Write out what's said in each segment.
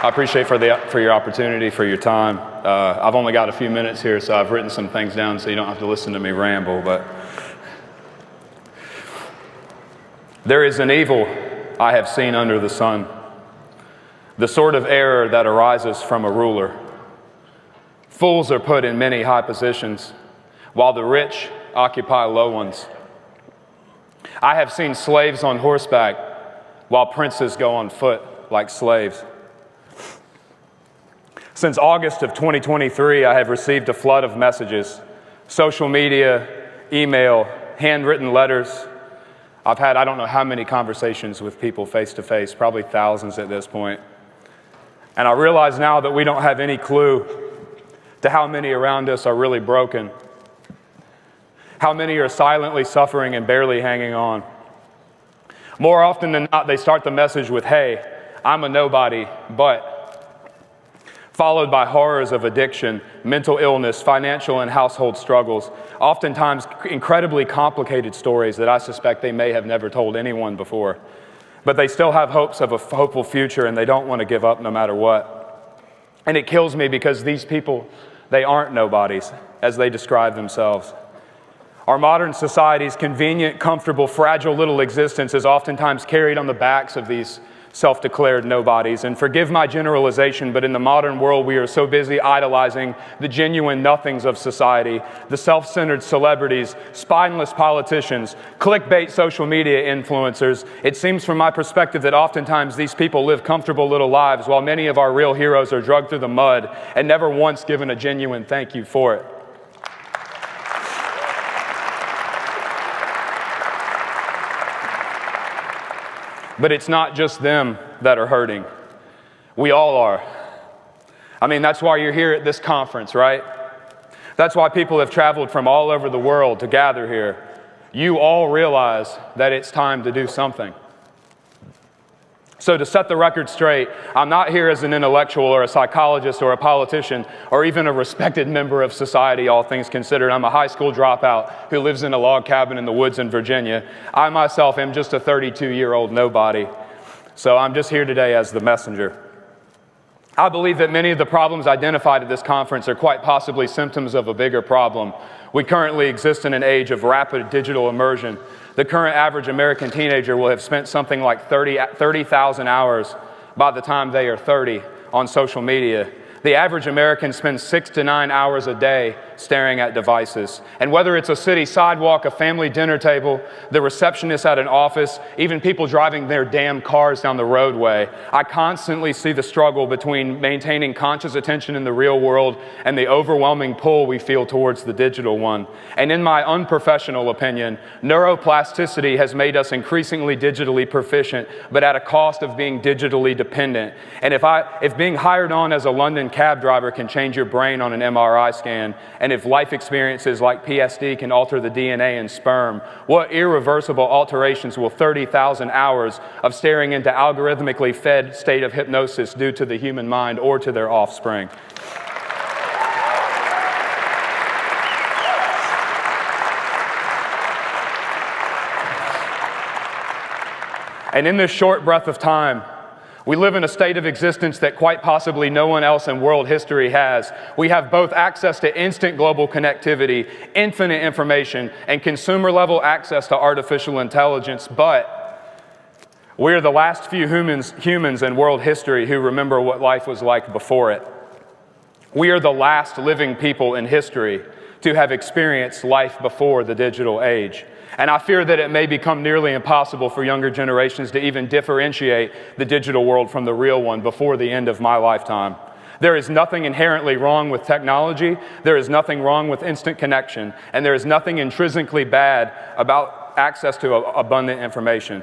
I appreciate for your opportunity, for your time. I've only got a few minutes here, so I've written some things down so you don't have to listen to me ramble. But there is an evil I have seen under the sun, the sort of error that arises from a ruler. Fools are put in many high positions, while the rich occupy low ones. I have seen slaves on horseback, while princes go on foot like slaves. Since August of 2023, I have received a flood of messages, social media, email, handwritten letters. I've had I don't know how many conversations with people face to face, probably thousands at this point. And I realize now that we don't have any clue to how many around us are really broken, how many are silently suffering and barely hanging on. More often than not, they start the message with, "Hey, I'm a nobody, but," followed by horrors of addiction, mental illness, financial and household struggles, oftentimes incredibly complicated stories that I suspect they may have never told anyone before. But they still have hopes of a hopeful future, and they don't want to give up no matter what. And it kills me because these people, they aren't nobodies, as they describe themselves. Our modern society's convenient, comfortable, fragile little existence is oftentimes carried on the backs of these self-declared nobodies. And forgive my generalization, but in the modern world, we are so busy idolizing the genuine nothings of society, the self-centered celebrities, spineless politicians, clickbait social media influencers. It seems from my perspective that oftentimes these people live comfortable little lives while many of our real heroes are dragged through the mud and never once given a genuine thank you for it. But it's not just them that are hurting. We all are. I mean, that's why you're here at this conference, right? That's why people have traveled from all over the world to gather here. You all realize that it's time to do something. So to set the record straight, I'm not here as an intellectual or a psychologist or a politician or even a respected member of society, all things considered. I'm a high school dropout who lives in a log cabin in the woods in Virginia. I myself am just a 32-year-old nobody. So I'm just here today as the messenger. I believe that many of the problems identified at this conference are quite possibly symptoms of a bigger problem. We currently exist in an age of rapid digital immersion. The current average American teenager will have spent something like 30,000 hours by the time they are 30 on social media. The average American spends 6 to 9 hours a day staring at devices. And whether it's a city sidewalk, a family dinner table, the receptionist at an office, even people driving their damn cars down the roadway, I constantly see the struggle between maintaining conscious attention in the real world and the overwhelming pull we feel towards the digital one. And in my unprofessional opinion, neuroplasticity has made us increasingly digitally proficient, but at a cost of being digitally dependent. And if being hired on as a London cab driver can change your brain on an MRI scan, and if life experiences like PSD can alter the DNA in sperm, what irreversible alterations will 30,000 hours of staring into algorithmically fed state of hypnosis do to the human mind or to their offspring? And in this short breath of time, we live in a state of existence that quite possibly no one else in world history has. We have both access to instant global connectivity, infinite information, and consumer-level access to artificial intelligence, but we are the last few humans in world history who remember what life was like before it. We are the last living people in history to have experienced life before the digital age. And I fear that it may become nearly impossible for younger generations to even differentiate the digital world from the real one before the end of my lifetime. There is nothing inherently wrong with technology, there is nothing wrong with instant connection, and there is nothing intrinsically bad about access to abundant information.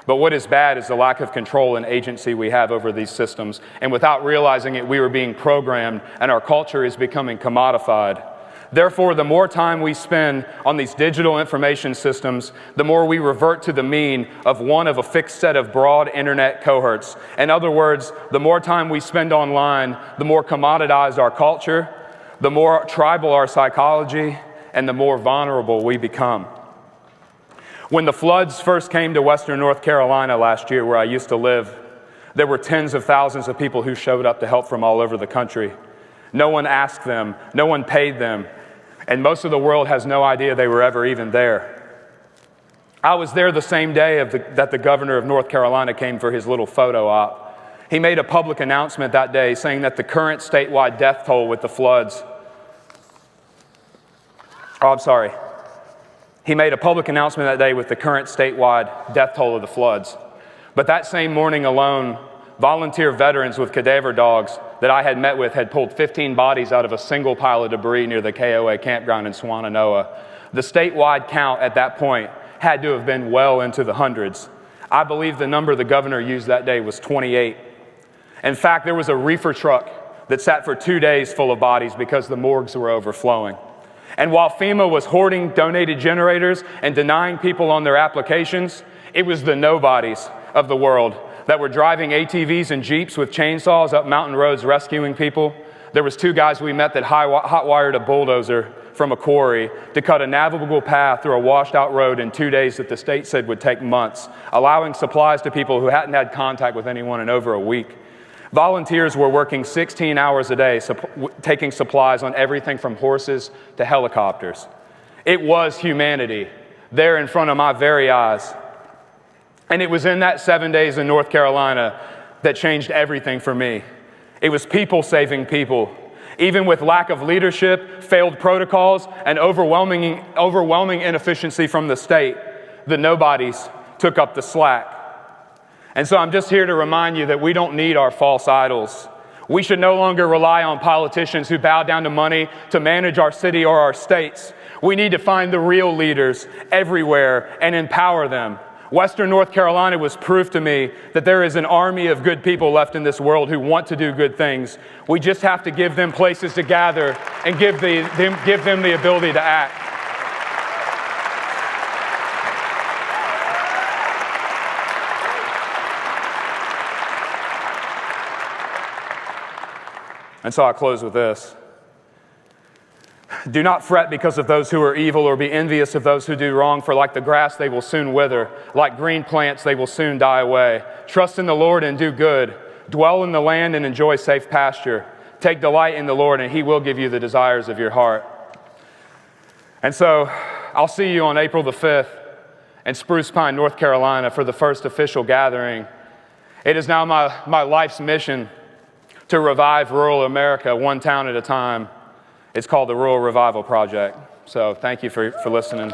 But what is bad is the lack of control and agency we have over these systems. And without realizing it, we are being programmed, and our culture is becoming commodified. Therefore, the more time we spend on these digital information systems, the more we revert to the mean of one of a fixed set of broad internet cohorts. In other words, the more time we spend online, the more commoditized our culture, the more tribal our psychology, and the more vulnerable we become. When the floods first came to Western North Carolina last year, where I used to live, There were tens of thousands of people who showed up to help from all over the country. No one asked them, no one paid them, and most of the world has no idea they were ever even there. I was there the same day that the governor of North Carolina came for his little photo op. He made a public announcement that day saying that the current statewide death toll with the floods, He made a public announcement that day with the current statewide death toll of the floods. But that same morning alone, volunteer veterans with cadaver dogs that I had met with had pulled 15 bodies out of a single pile of debris near the KOA campground in Swannanoa. The statewide count at that point had to have been well into the hundreds. I believe the number the governor used that day was 28. In fact, there was a reefer truck that sat for 2 days full of bodies because the morgues were overflowing. And while FEMA was hoarding donated generators and denying people on their applications, it was the nobodies of the world that were driving ATVs and Jeeps with chainsaws up mountain roads rescuing people. There was 2 guys we met that hot-wired a bulldozer from a quarry to cut a navigable path through a washed-out road in 2 days that the state said would take months, allowing supplies to people who hadn't had contact with anyone in over a week. Volunteers were working 16 hours a day, taking supplies on everything from horses to helicopters. It was humanity there in front of my very eyes. And it was in that 7 days in North Carolina that changed everything for me. It was people saving people. Even with lack of leadership, failed protocols, and overwhelming inefficiency from the state, the nobodies took up the slack. And so I'm just here to remind you that we don't need our false idols. We should no longer rely on politicians who bow down to money to manage our city or our states. We need to find the real leaders everywhere and empower them. Western North Carolina was proof to me that there is an army of good people left in this world who want to do good things. We just have to give them places to gather and give them the ability to act. And so I close with this. Do not fret because of those who are evil, or be envious of those who do wrong, for like the grass they will soon wither, like green plants they will soon die away. Trust in the Lord and do good. Dwell in the land and enjoy safe pasture. Take delight in the Lord, and He will give you the desires of your heart. And so I'll see you on April the 5th in Spruce Pine, North Carolina for the first official gathering. It is now my life's mission to revive rural America one town at a time. It's called the Rural Revival Project. So thank you for listening.